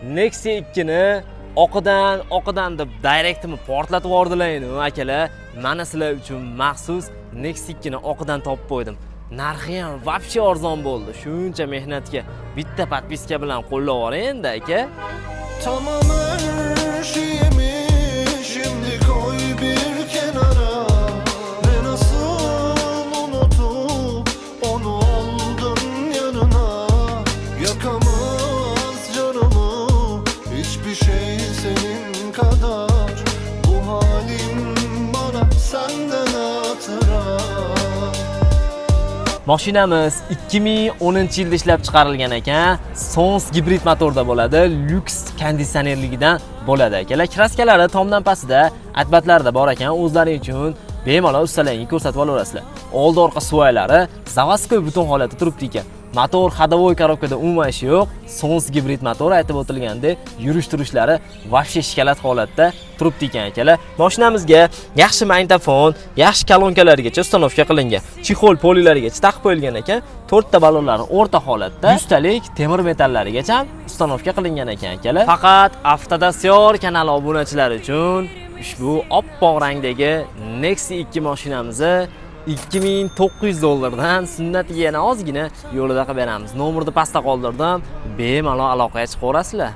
Nexia 2 ni oqidan deb direktimi portlatib yubordilar-ku akalar. Mana sizlar uchun maxsus Nexia 2 ni oqidan topib qo'ydim. Narxi ham вообще arzon bo'ldi. Shuncha mehnatga bitta podpiska bilan qo'llab yuboring endi aka. Tamam her şeyimi şimdi koy bir kenara. Ve nasıl unutup onu aldın yanına. Yakamaz canımı hiçbir şey senin kadar. Bu halim bana senden hatıra. Mashinamiz 2010-yilda ishlab chiqarilgan ekan. Sons gibrid motorda bo'ladi, lyuks konditsionerligidan bo'ladi akalar. Kraskalari tomdan pastida, atbatlarida bor ekan. O'zlari uchun bemalol ustalarga ko'rsatib olasizlar. Old orqa suvaylari заводской butun holatda turibdi ekan. Motor ходовой korobkada umuman ishi yo'q. Sons gibrid motor aytib o'tilgandek, yurish-turishlari вообще shikalat holatda turibdi ekan akalar. Mashinamizga yaxshi magnitofon, yaxshi kolonkalargacha ustanovka qilingan. Chexol polilarigacha taqib qo'yilgan ekan. 4 ta ballonlari o'rta holatda, ustalik temir metallarigacha ustanovka qilingan ekan akalar. Faqat Avtodasyor kanali obunachilari uchun ushbu oppoq rangdagi Nexia 2 mashinamizni $2900 sunnatiga yana ozgina yo'lida qilib beramiz. Nomerni pastda qoldirdim. Bemalol aloqaga chiqaverasizlar.